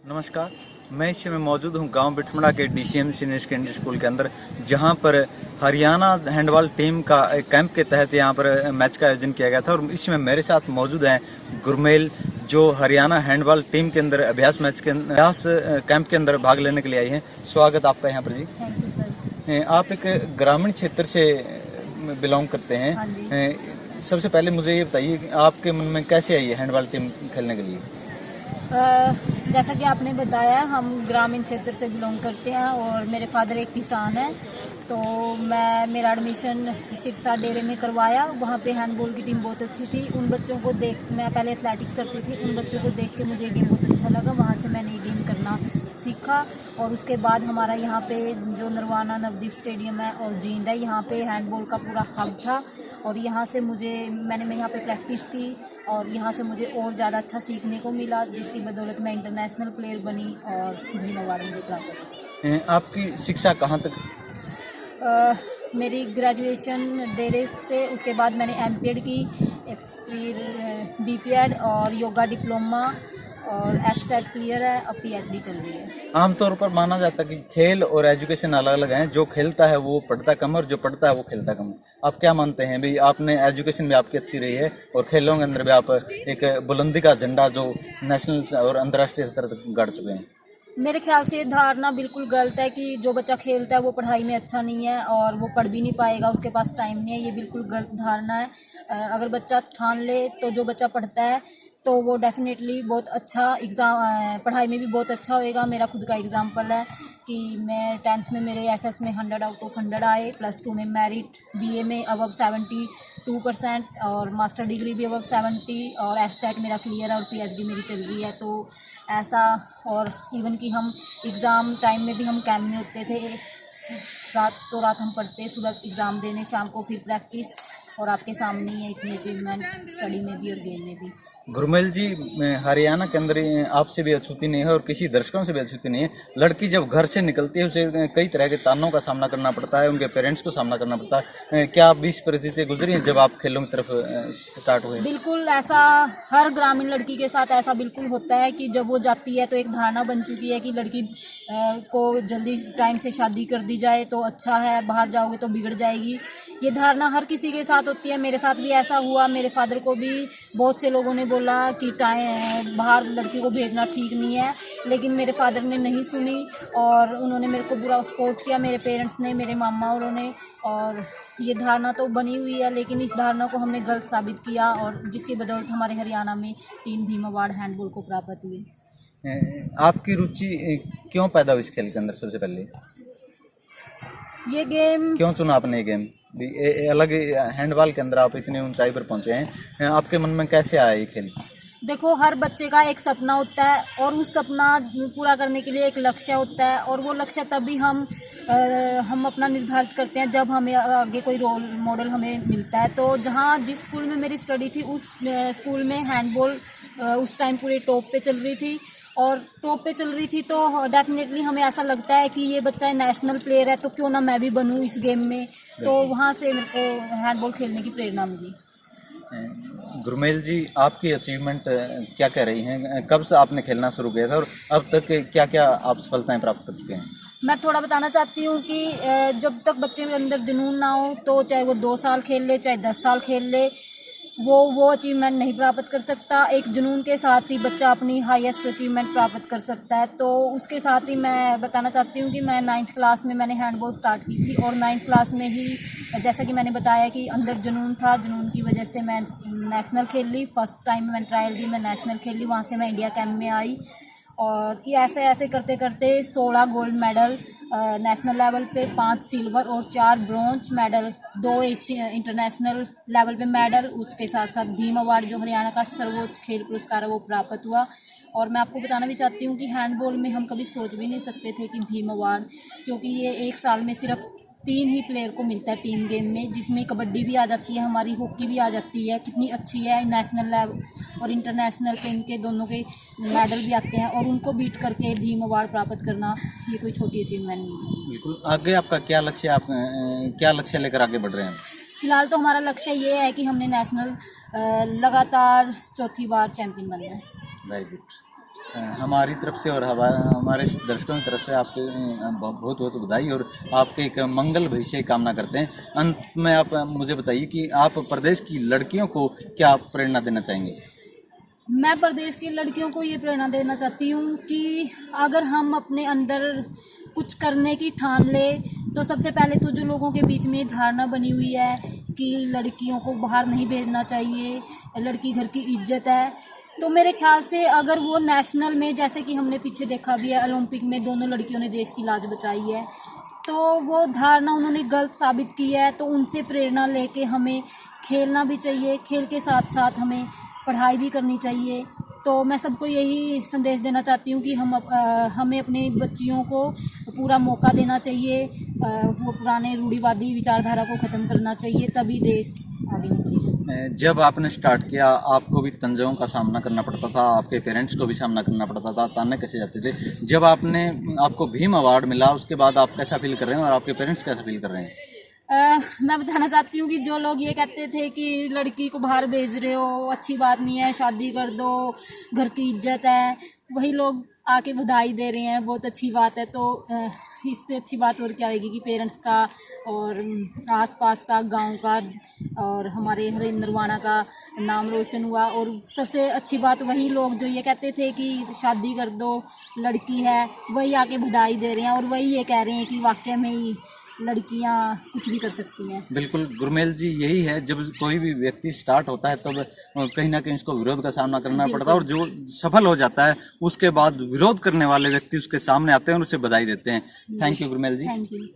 नमस्कार, मैं इस समय मौजूद हूँ गांव बिठमड़ा के DCM सीनियर सेकेंडरी स्कूल के अंदर, जहां पर हरियाणा हैंडबॉल टीम का एक कैंप के तहत यहां पर मैच का आयोजन किया गया था। और इस समय मेरे साथ मौजूद हैं गुरमेल, जो हरियाणा हैंडबॉल टीम के अंदर अभ्यास कैंप के अंदर भाग लेने के लिए आई हैं। स्वागत आपका यहाँ पर जी। Thank you sir. आप एक ग्रामीण क्षेत्र से बिलोंग करते हैं। हाँ जी। सबसे पहले मुझे ये बताइए कि आपके मन में कैसे आई है हैंडबॉल टीम खेलने के लिए? जैसा कि आपने बताया, हम ग्रामीण क्षेत्र से बिलोंग करते हैं और मेरे फादर एक किसान हैं। तो मेरा एडमिशन सिरसा डेरे में करवाया। वहाँ पे हैंडबॉल की टीम बहुत अच्छी थी। उन बच्चों को मैं पहले एथलेटिक्स करती थी, उन बच्चों को देख के मुझे ये गेम बहुत अच्छा लगा। वहाँ से मैंने ये गेम करना सीखा और उसके बाद हमारा यहाँ पे जो नरवाना नवदीप स्टेडियम है और जींद है, यहाँ पे हैंडबॉल का पूरा हब था। और यहाँ से मैंने यहाँ पे प्रैक्टिस की और यहाँ से मुझे और ज़्यादा अच्छा सीखने को मिला, जिसकी बदौलत मैं इंटरनेशनल प्लेयर बनी और भीम अवार्ड मुझे प्राप्त हुआ। आपकी शिक्षा कहाँ तक? मेरी ग्रेजुएशन डेरे से, उसके बाद मैंने MPED की, फिर BPED और योगा डिप्लोमा और STET क्लियर है। अब PhD चल रही है। आमतौर पर माना जाता है कि खेल और एजुकेशन अलग अलग हैं। जो खेलता है वो पढ़ता कम और जो पढ़ता है वो खेलता कम। आप क्या मानते हैं भाई? आपने एजुकेशन भी आपकी अच्छी रही है और खेलों के अंदर भी आप एक बुलंदी का झंडा जो नेशनल और अंतर्राष्ट्रीय स्तर तक गाड़ चुके हैं। मेरे ख्याल से ये धारणा बिल्कुल गलत है कि जो बच्चा खेलता है वो पढ़ाई में अच्छा नहीं है और वो पढ़ भी नहीं पाएगा, उसके पास टाइम नहीं है। ये बिल्कुल गलत धारणा है। अगर बच्चा ठान ले तो जो बच्चा पढ़ता है तो वो डेफिनेटली बहुत अच्छा पढ़ाई में भी बहुत अच्छा होएगा। मेरा खुद का एग्जाम्पल है कि मैं 10th में मेरे SS में 100 आउट ऑफ 100 आए, +2 में मेरिट, BA में अबव 72% और मास्टर डिग्री भी अबव 70 और STET मेरा क्लियर है और PhD मेरी चल रही है। तो ऐसा, और इवन कि हम एग्ज़ाम टाइम में भी हम कैंप में होते थे, रात हम पढ़ते, सुबह एग्ज़ाम देने, शाम को फिर प्रैक्टिस, और आपके सामने ही है इतनी अचीवमेंट स्टडी में भी और गेम में भी। गुरमेल जी, हरियाणा के अंदर आपसे भी अछूती नहीं है और किसी दर्शकों से भी अछूती नहीं है। लड़की जब घर से निकलती है उसे कई तरह के तानों का सामना करना पड़ता है, उनके पेरेंट्स को सामना करना पड़ता है। क्या आप 20 परिस्थितियाँ गुजरी हैं जब आप खेलों की तरफ स्टार्ट हुए? बिल्कुल, ऐसा हर ग्रामीण लड़की के साथ ऐसा बिल्कुल होता है कि जब वो जाती है तो एक धारणा बन चुकी है कि लड़की को जल्दी टाइम से शादी कर दी जाए तो अच्छा है, बाहर जाओगे तो बिगड़ जाएगी। ये धारणा हर किसी के साथ होती है। मेरे साथ भी ऐसा हुआ। मेरे फादर को भी बहुत से लोगों ने बोला कि बाहर लड़की को भेजना ठीक नहीं है, लेकिन मेरे फादर ने नहीं सुनी और उन्होंने मेरे को बुरा सपोर्ट किया, मेरे पेरेंट्स ने, मेरे मामा औरों ने। और ये धारणा तो बनी हुई है, लेकिन इस धारणा को हमने गलत साबित किया और जिसकी बदौलत हमारे हरियाणा में 3 भीम अवार्ड हैंडबॉल को प्राप्त हुए। आपकी रुचि क्यों पैदा हुई इस खेल के अंदर? सबसे पहले ये गेम क्यों चुना आपने? ये गेम अलग हैंडबॉल के अंदर आप इतनी ऊंचाई पर पहुंचे हैं, आपके मन में कैसे आया ये खेल? देखो, हर बच्चे का एक सपना होता है और उस सपना पूरा करने के लिए एक लक्ष्य होता है, और वो लक्ष्य तभी हम अपना निर्धारित करते हैं जब हमें आगे कोई रोल मॉडल हमें मिलता है। तो जिस स्कूल में मेरी स्टडी थी उस स्कूल में हैंडबॉल उस टाइम पूरे टॉप पे चल रही थी, और टॉप पे चल रही थी तो डेफिनेटली हमें ऐसा लगता है कि ये बच्चा नेशनल प्लेयर है तो क्यों ना मैं भी बनूं इस गेम में। तो वहाँ से मेरे को हैंडबॉल खेलने की प्रेरणा मिली। गुरमेल जी, आपकी अचीवमेंट क्या कह रही हैं? कब से आपने खेलना शुरू किया था और अब तक क्या क्या आप सफलताएं प्राप्त कर चुके हैं? मैं थोड़ा बताना चाहती हूँ कि जब तक बच्चे के अंदर जुनून ना हो तो चाहे वो 2 साल खेल ले, चाहे 10 साल खेल ले, वो अचीवमेंट नहीं प्राप्त कर सकता। एक जुनून के साथ ही बच्चा अपनी हाईएस्ट अचीवमेंट प्राप्त कर सकता है। तो उसके साथ ही मैं बताना चाहती हूँ कि मैं 9th क्लास में मैंने हैंडबॉल स्टार्ट की थी और 9th क्लास में ही, जैसा कि मैंने बताया कि अंदर जुनून था, जुनून की वजह से मैं नेशनल खेल ली। फर्स्ट टाइम मैंने ट्रायल दी, मैं नेशनल खेल ली। वहाँ से मैं इंडिया कैंप में आई और ये ऐसे करते करते 16 गोल्ड मेडल नेशनल लेवल पे, 5 सिल्वर और 4 ब्रॉन्ज मेडल, 2 इंटरनेशनल लेवल पे मेडल, उसके साथ साथ भीम अवार्ड जो हरियाणा का सर्वोच्च खेल पुरस्कार है वो प्राप्त हुआ। और मैं आपको बताना भी चाहती हूँ कि हैंडबॉल में हम कभी सोच भी नहीं सकते थे कि भीम अवार्ड, क्योंकि ये एक साल में सिर्फ 3 ही प्लेयर को मिलता है टीम गेम में, जिसमें कबड्डी भी आ जाती है, हमारी हॉकी भी आ जाती है। कितनी अच्छी है, नेशनल लेवल और इंटरनेशनल पे इनके दोनों के मेडल भी आते हैं और उनको बीट करके भीम अवार्ड प्राप्त करना ये कोई छोटी अचीवमेंट नहीं है। बिल्कुल। आगे आपका क्या लक्ष्य? आप क्या लक्ष्य लेकर आगे बढ़ रहे हैं? फिलहाल तो हमारा लक्ष्य ये है कि हमने नेशनल लगातार 4थी बार चैंपियन बनना है। Very good. हमारी तरफ से और हमारे दर्शकों की तरफ से आपके बहुत बहुत बधाई और आपके एक मंगल भविष्य की कामना करते हैं। अंत में आप मुझे बताइए कि आप प्रदेश की लड़कियों को क्या प्रेरणा देना चाहेंगे? मैं प्रदेश की लड़कियों को ये प्रेरणा देना चाहती हूँ कि अगर हम अपने अंदर कुछ करने की ठान ले तो सबसे पहले तो जो लोगों के बीच में धारणा बनी हुई है कि लड़कियों को बाहर नहीं भेजना चाहिए, लड़की घर की इज्जत है, तो मेरे ख्याल से अगर वो नेशनल में, जैसे कि हमने पीछे देखा भी है, ओलंपिक में दोनों लड़कियों ने देश की लाज बचाई है, तो वो धारणा उन्होंने गलत साबित की है। तो उनसे प्रेरणा लेके हमें खेलना भी चाहिए, खेल के साथ साथ हमें पढ़ाई भी करनी चाहिए। तो मैं सबको यही संदेश देना चाहती हूँ कि हमें अपनी बच्चियों को पूरा मौका देना चाहिए, वो पुराने रूढ़िवादी विचारधारा को ख़त्म करना चाहिए, तभी देश आगे निकलेगा। जब आपने स्टार्ट किया आपको भी तंजाओं का सामना करना पड़ता था, आपके पेरेंट्स को भी सामना करना पड़ता था, ताने कैसे जाते थे। जब आपको भीम अवार्ड मिला उसके बाद आप कैसा फील कर रहे हैं और आपके पेरेंट्स कैसा फील कर रहे हैं? मैं बताना चाहती हूँ कि जो लोग ये कहते थे कि लड़की को बाहर भेज रहे हो, अच्छी बात नहीं है, शादी कर दो, घर की इज्जत है, वही लोग आके बधाई दे रहे हैं, बहुत अच्छी बात है। तो इससे अच्छी बात और क्या आएगी कि पेरेंट्स का और आसपास का, गांव का और हमारे हरिंद्रवाना का नाम रोशन हुआ। और सबसे अच्छी बात वही लोग जो ये कहते थे कि शादी कर दो, लड़की है, वही आके बधाई दे रहे हैं और वही ये कह रहे हैं कि वाकई में ही लड़कियां कुछ भी कर सकती हैं। बिल्कुल गुरमेल जी, यही है, जब कोई भी व्यक्ति स्टार्ट होता है तब कहीं ना कहीं उसको विरोध का सामना करना पड़ता है और जो सफल हो जाता है उसके बाद विरोध करने वाले व्यक्ति उसके सामने आते हैं और उसे बधाई देते हैं। Thank you Gurmel ji. Thank you.